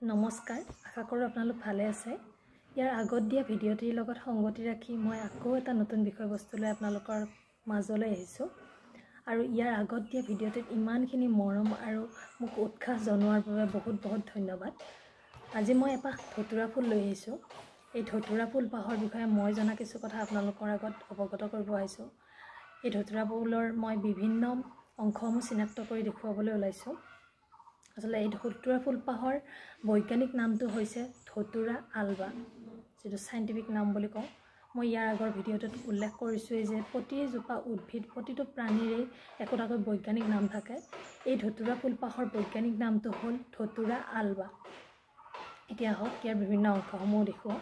নমস্কাৰ আশা কৰোঁ আপোনালোক ভালে আছে ইয়াৰ আগত দিয়া ভিডিঅ'টিৰ লগত সংগতি ৰাখি মই আকৌ এটা নতুন বিষয়বস্তু লৈ আপোনালোকৰ মাজলৈ আহিছোঁ আৰু ইয়াৰ আগত দিয়া ভিডিঅ'টিত ইমানখিনি মৰম আৰু মোক উৎসাহ জনোৱাৰ বাবে বহুত বহুত ধন্যবাদ আজি মই এটা ধতুৰা ফুল লৈ আহিছোঁ এই ধতুৰা ফুল পাহৰ বিষয়ে মই জনা কিছু কথা আপোনালোকৰ আগত অৱগত কৰিব আহিছোঁ এই ধতুৰা ফুলৰ মই বিভিন্ন অংশসমূহ চিনাক্ত কৰি দেখুৱাবলৈ ওলাইছোঁ আসলে এই ধতুৰা ফুল পাহৰ বৈজ্ঞানিক নামটো হৈছে ধতুৰা আলবা যেটো সাইন্টিফিক নাম বুলি কওঁ মই ইয়াৰ আগৰ ভিডিঅ'টোত উল্লেখ কৰিছোঁ যে প্ৰতিজোপা উদ্ভিদ প্ৰতিটো প্ৰাণীৰে একোটাকৈ বৈজ্ঞানিক নাম থাকে এই ধতুৰা ফুল পাহৰ বৈজ্ঞানিক নামটো হ'ল ধতুৰা আলবা এতিয়া হওক ইয়াৰ বিভিন্ন অংশসমূহ দেখুৱাওঁ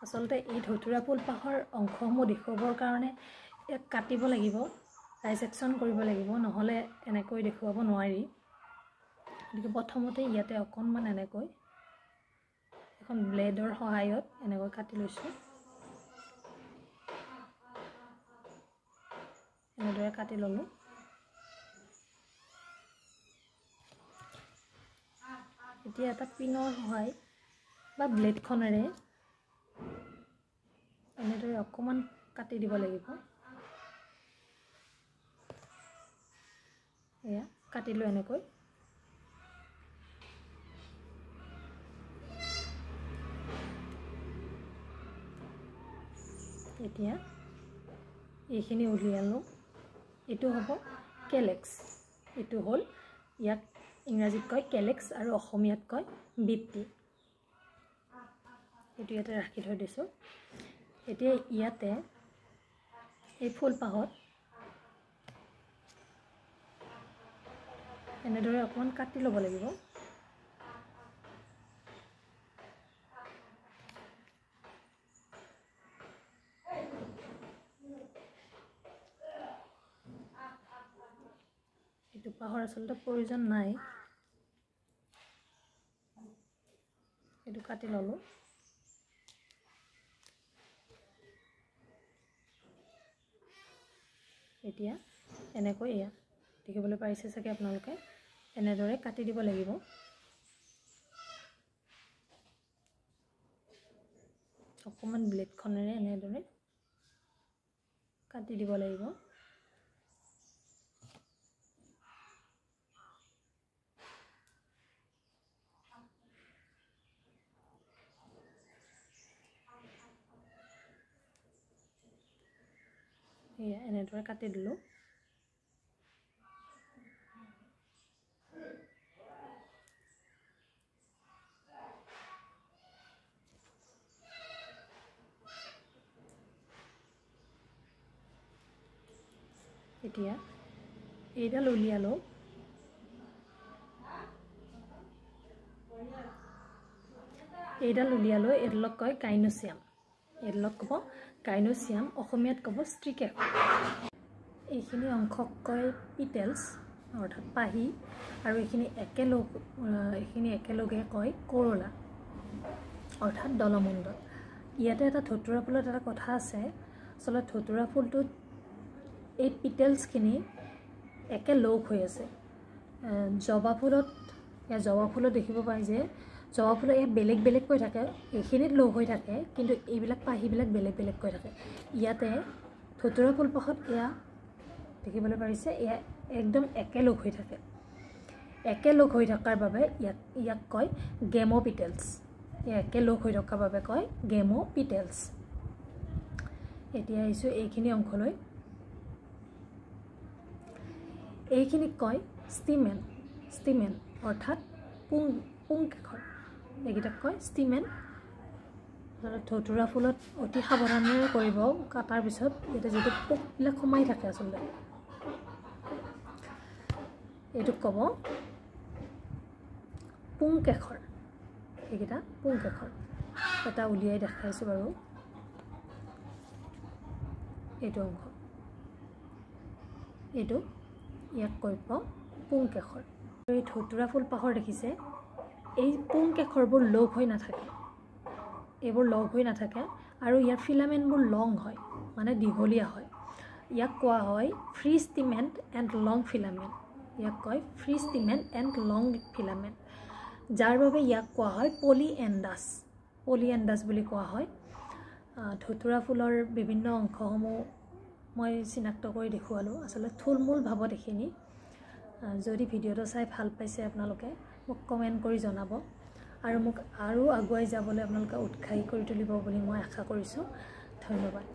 আসলতে এই ধতুৰা ফুল পাহৰ অংশসমূহ দেখুৱাবৰ কাৰণে এক কাটিব লাগিব ডাইসেকশন কৰিব লাগিব নহলে এনেকৈ দেখুৱাব নোৱাৰি গতিকে প্ৰথমতে ইয়াতে অকণমান এনেকৈ এখন ব্লেডৰ সহায়ত এনেকৈ কাটি লৈছোঁ এনেদৰে কাটি ললোঁ এতিয়া এটা পিনৰ সহায় বা ব্লেডখনেৰে এনেদৰে অকণমান কাটি দিব লাগিব এয়া কাটিলো এনেকৈ এতিয়া এইখিনি উলিয়ালো এটো হ'ব কেলেক্স এটো হল ইয়াক ইংৰাজীত কয় কেলেক্স আৰু অসমীয়াত কয় বিত্তি এটো ইয়াতে ৰাখি থৈ দিছো এতিয়া ইয়াতে এই ফুল পাহত এনেদৰে অকমান কাটি ল'ব লাগিব এটো পাহৰ আসলতে প্ৰয়োজন নাই এটো কাটি ললো এতিয়া এনেকৈ এয়া দেখিবলৈ পাইছে চাগে আপোনালোকে এনেদৰে কাটি দিব লাগিব অকমান ব্লেডখনেৰে এনেদৰে কাটি দিব লাগিব এয়া এনেদৰে কাটি দিলো এতিয়া এইডাল উলিয়ালো এডলক কয় গাইনোচিয়াম এডলক ক'ব গাইনোচিয়াম অসমীয়াত ক'ব ষ্ট্ৰিকেক এইখিনি অংশক কয় পিটেলছ অৰ্থাৎ পাহি আৰু এইখিনি একেলগে কয় কৰোলা অৰ্থাৎ দলমণ্ডল ইয়াতে এটা ধতুৰা ফুলত এটা কথা আছে আসলে ধতুৰা ফুলটোত এই পিটেলছখিনি একে লগ হৈ আছে জবা ফুলত দেখিব পাই যে জবা ফুলত এ বেলেগ বেলেগ কৈ থাকে এইখিনিত লগ হৈ থাকে কিন্তু এইবিলাক পাহিবিলাক বেলেগ বেলেগ কৈ থাকে ইয়াতে ধতুৰা ফুল পাহত এয়া দেখিবলৈ পাৰিছে এয়া একদম একে লগ হৈ থাকে একে লগ হৈ থকাৰ বাবে ইয়াক কয় গেমোপিটেলছ একে লগ হৈ থকাৰ বাবে কয় গেমোপিটেলছ এতিয়া আহিছো এইখিনি অংশলৈ এইখিনিক কয় ষ্টিমেন অৰ্থাৎ পুংকেশৰ এইকেইটাক কয় ষ্টিমেন ধতুৰা ফুলত অতি সাৱধানেৰে কৰিব কাটাৰ পিছত এটা যেটো পোকবিলাক সোমাই থাকে আসলে এইটো ক'ব পুংকেশৰ এইকেইটা পুংকেশৰ এটা উলিয়াই দেখাইছো বাৰু এইটো অংশ এইটো ইয়াক কইব পুংকেশৰ এই ধতুৰা ফুল পাহৰ দেখিছে এই পুংকেশৰবোৰ লগ হৈ নাথাকে এইবোৰ লগ হৈ নাথাকে আৰু ইয়াৰ ফিলামেন্টবোৰ লং হয় মানে দীঘলীয়া হয় ইয়াক কোৱা হয় ফ্ৰী ষ্টিমেন্ট এণ্ড লং ফিলামেন্ট ইয়াক কয় ফ্ৰী ষ্টিমেন এণ্ড লং ফিলামেণ্ট, যাৰ বাবে ইয়াক কোৱা হয় পলিএণ্ডাছ বুলি কোৱা হয়। ধতুৰা ফুলৰ বিভিন্ন অংশসমূহ মই চিনাক্ত কৰি দেখুৱালোঁ। আচলতে থুলমূল ভাৱত এইখিনি। যদি ভিডিঅ'টো চাই ভাল পাইছে আপোনালোকে মোক কমেণ্ট কৰি জনাব আৰু মোক আৰু আগুৱাই যাবলৈ আপোনালোকে উৎসাহী কৰি তুলিব বুলি মই আশা কৰিছোঁ। ধন্যবাদ।